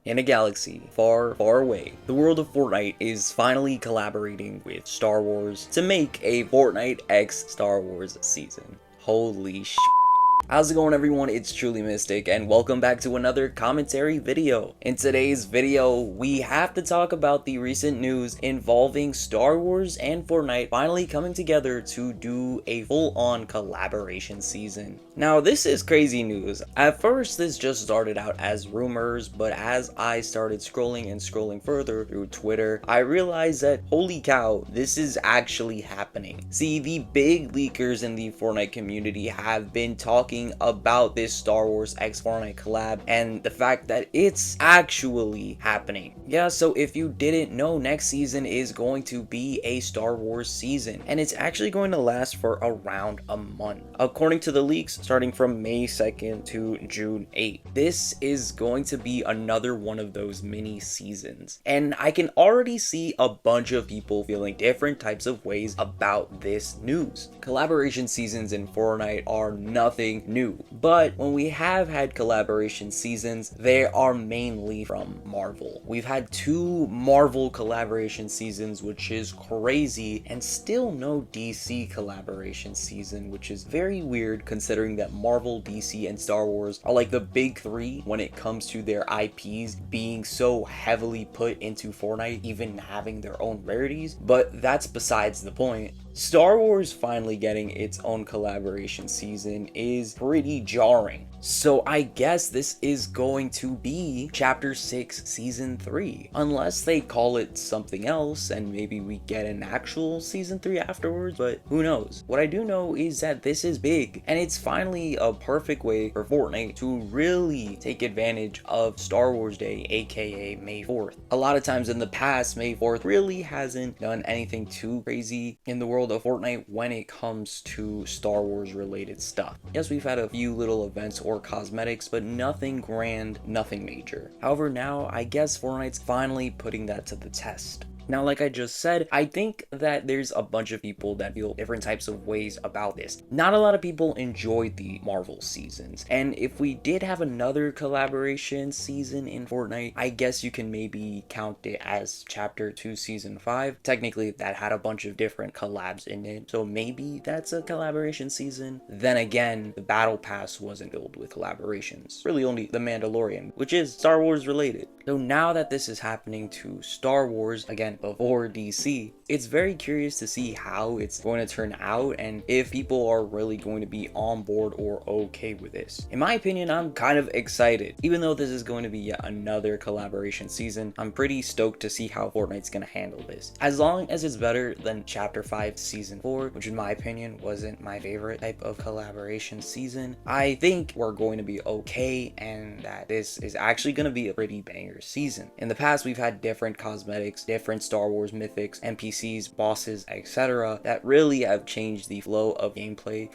In a galaxy far, far away, the world of Fortnite is finally collaborating with Star Wars to make a Fortnite x Star Wars season. Holy sh**. How's it going, everyone? It's TrulyMystic and welcome back to another commentary video. In today's video, we have to talk about the recent news involving Star Wars and Fortnite finally coming together to do a full-on collaboration season. Now, this is crazy news. At first, this just started out as rumors, but as I started scrolling further through Twitter, I realized that, holy cow, this is actually happening. See, the big leakers in the Fortnite community have been talking about this Star Wars x Fortnite collab and the fact that it's actually happening. Yeah, so if you didn't know, next season is going to be a Star Wars season, and it's actually going to last for around a month. According to the leaks, starting from May 2nd to June 8th. This is going to be another one of those mini seasons, and I can already see a bunch of people feeling different types of ways about this news. Collaboration seasons in Fortnite are nothing new, but when we have had collaboration seasons, they are mainly from Marvel. We've had 2 Marvel collaboration seasons, which is crazy, and still no DC collaboration season, which is very weird considering that Marvel, DC, and Star Wars are like the big 3 when it comes to their IPs being so heavily put into Fortnite, even having their own rarities, but that's besides the point. Star Wars finally getting its own collaboration season is pretty jarring. So I guess this is going to be Chapter 6 Season 3. Unless they call it something else and maybe we get an actual Season 3 afterwards, but who knows. What I do know is that this is big, and it's finally a perfect way for Fortnite to really take advantage of Star Wars Day, aka May 4th. A lot of times in the past, May 4th really hasn't done anything too crazy in the world of Fortnite when it comes to Star Wars related stuff. Yes, we've had a few little events or cosmetics, but nothing grand, nothing major. However, now I guess Fortnite's finally putting that to the test. Now, like I just said, I think that there's a bunch of people that feel different types of ways about this. Not a lot of people enjoyed the Marvel seasons, and if we did have another collaboration season in Fortnite, I guess you can maybe count it as Chapter 2 Season 5. Technically, that had a bunch of different collabs in it, so maybe that's a collaboration season. Then again, the Battle Pass wasn't filled with collaborations. Really only The Mandalorian, which is Star Wars related. So now that this is happening to Star Wars, again, before DC, it's very curious to see how it's going to turn out and if people are really going to be on board or okay with this. In my opinion, I'm kind of excited. Even though this is going to be yet another collaboration season, I'm pretty stoked to see how Fortnite's going to handle this. As long as it's better than Chapter 5 Season 4, which in my opinion wasn't my favorite type of collaboration season, I think we're going to be okay and that this is actually going to be a pretty banger season. In the past, we've had different cosmetics, different Star Wars mythics, NPCs, bosses, etc. that really have changed the flow of gameplay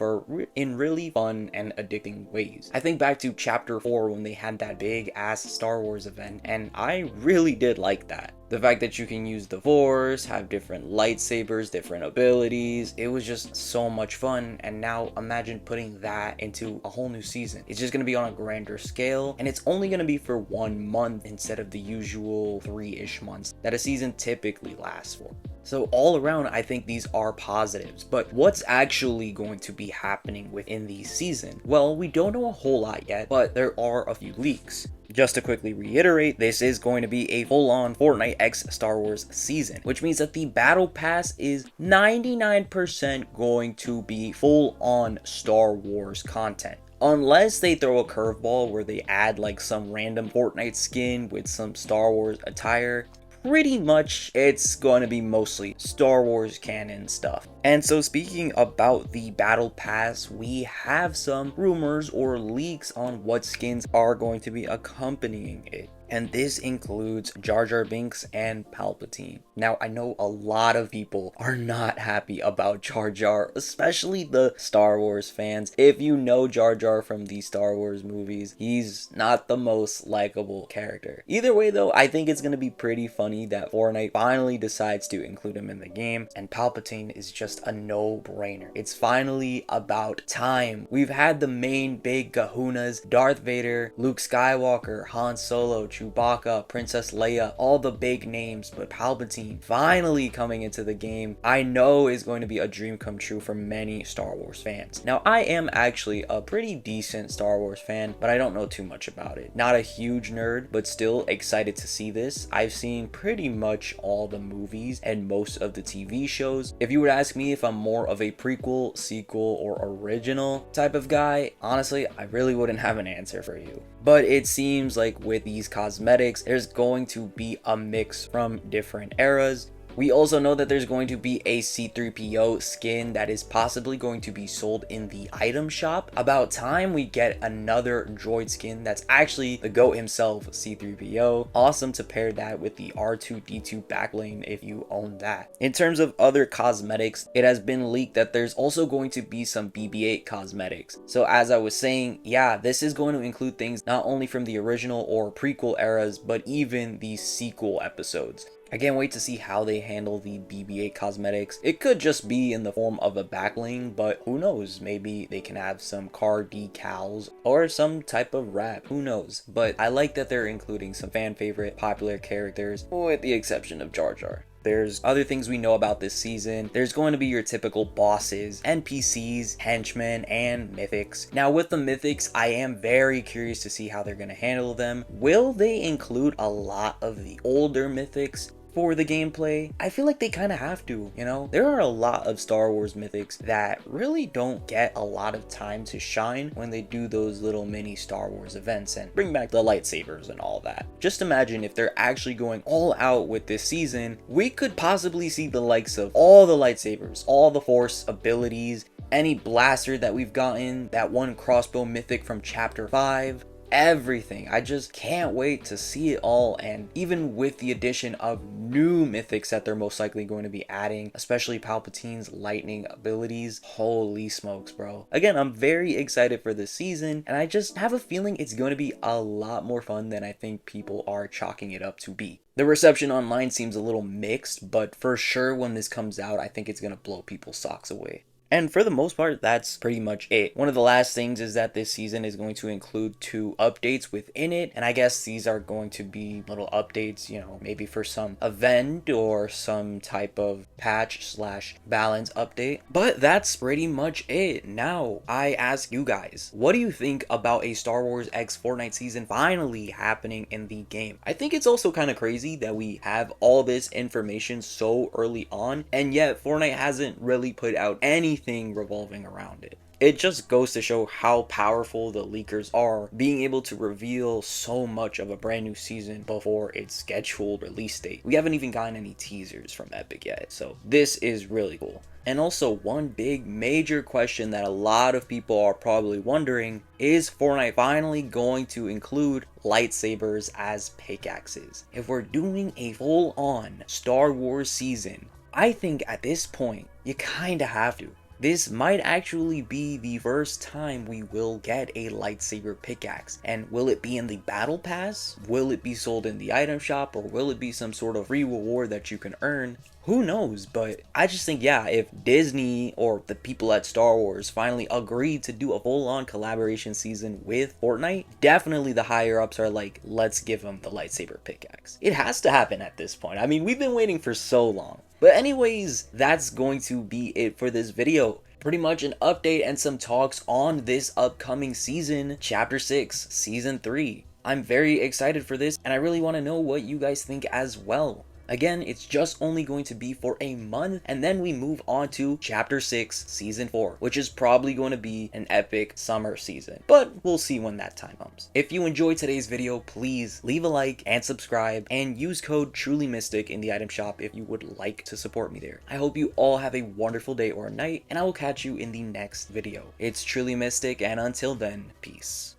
in really fun and addicting ways. I think back to Chapter 4 when they had that big ass Star Wars event, and I really did like that. The fact that you can use the Force, have different lightsabers, different abilities, it was just so much fun. And now imagine putting that into a whole new season. It's just going to be on a grander scale, and it's only going to be for 1 month instead of the usual 3-ish months that a season typically lasts for. So all around, I think these are positives, but what's actually going to be happening within the season? Well, we don't know a whole lot yet, but there are a few leaks. Just to quickly reiterate, this is going to be a full-on Fortnite x Star Wars season, which means that the Battle Pass is 99% going to be full-on Star Wars content. Unless they throw a curveball where they add like some random Fortnite skin with some Star Wars attire, pretty much it's going to be mostly Star Wars canon stuff. And so speaking about the Battle Pass, we have some rumors or leaks on what skins are going to be accompanying it. And this includes Jar Jar Binks and Palpatine. Now, I know a lot of people are not happy about Jar Jar, especially the Star Wars fans. If you know Jar Jar from the Star Wars movies, he's not the most likable character. Either way though, I think it's going to be pretty funny that Fortnite finally decides to include him in the game, and Palpatine is just a no-brainer. It's finally about time. We've had the main big kahunas, Darth Vader, Luke Skywalker, Han Solo, Chewbacca, Princess Leia, all the big names, but Palpatine finally coming into the game, I know is going to be a dream come true for many Star Wars fans. Now, I am actually a pretty decent Star Wars fan, but I don't know too much about it. Not a huge nerd, but still excited to see this. I've seen pretty much all the movies and most of the TV shows. If you would ask me if I'm more of a prequel, sequel, or original type of guy, honestly, I really wouldn't have an answer for you. But it seems like with these cosmetics, there's going to be a mix from different eras. We also know that there's going to be a C-3PO skin that is possibly going to be sold in the item shop. About time we get another droid skin that's actually the GOAT himself, C-3PO. Awesome to pair that with the R2-D2 backbling if you own that. In terms of other cosmetics, it has been leaked that there's also going to be some BB-8 cosmetics. So as I was saying, yeah, this is going to include things not only from the original or prequel eras, but even the sequel episodes. I can't wait to see how they handle the BB-8 cosmetics. It could just be in the form of a backbling, but who knows? Maybe they can have some car decals or some type of wrap. Who knows? But I like that they're including some fan favorite popular characters, with the exception of Jar Jar. There's other things we know about this season. There's going to be your typical bosses, NPCs, henchmen, and mythics. Now with the mythics, I am very curious to see how they're going to handle them. Will they include a lot of the older mythics for the gameplay? I feel like they kind of have to, you know? There are a lot of Star Wars mythics that really don't get a lot of time to shine when they do those little mini Star Wars events and bring back the lightsabers and all that. Just imagine if they're actually going all out with this season, we could possibly see the likes of all the lightsabers, all the Force abilities, any blaster that we've gotten, that one crossbow mythic from chapter 5, everything. I just can't wait to see it all. And even with the addition of new mythics that they're most likely going to be adding, especially Palpatine's lightning abilities, holy smokes, bro. Again, I'm very excited for this season, and I just have a feeling it's going to be a lot more fun than I think people are chalking it up to be. The reception online seems a little mixed, but for sure when this comes out, I think it's going to blow people's socks away. And for the most part, that's pretty much it. One of the last things is that this season is going to include 2 updates within it. And I guess these are going to be little updates, you know, maybe for some event or some type of patch / balance update. But that's pretty much it. Now, I ask you guys, what do you think about a Star Wars X Fortnite season finally happening in the game? I think it's also kind of crazy that we have all this information so early on, and yet Fortnite hasn't really put out anything revolving around it. It just goes to show how powerful the leakers are, being able to reveal so much of a brand new season before its scheduled release date. We haven't even gotten any teasers from Epic yet, so this is really cool. And also, one big major question that a lot of people are probably wondering, is Fortnite finally going to include lightsabers as pickaxes? If we're doing a full-on Star Wars season, I think at this point, you kinda have to. This might actually be the first time we will get a lightsaber pickaxe. And will it be in the battle pass? Will it be sold in the item shop? Or will it be some sort of free reward that you can earn? Who knows? But I just think, yeah, if Disney or the people at Star Wars finally agreed to do a full-on collaboration season with Fortnite, definitely the higher-ups are like, let's give them the lightsaber pickaxe. It has to happen at this point. I mean, we've been waiting for so long. But anyways, that's going to be it for this video. Pretty much an update and some talks on this upcoming season, Chapter 6, Season 3. I'm very excited for this, and I really want to know what you guys think as well. Again, it's just only going to be for a month, and then we move on to Chapter 6, Season 4, which is probably going to be an epic summer season, but we'll see when that time comes. If you enjoyed today's video, please leave a like and subscribe, and use code TrulyMystic in the item shop if you would like to support me there. I hope you all have a wonderful day or night, and I will catch you in the next video. It's TrulyMystic, and until then, peace.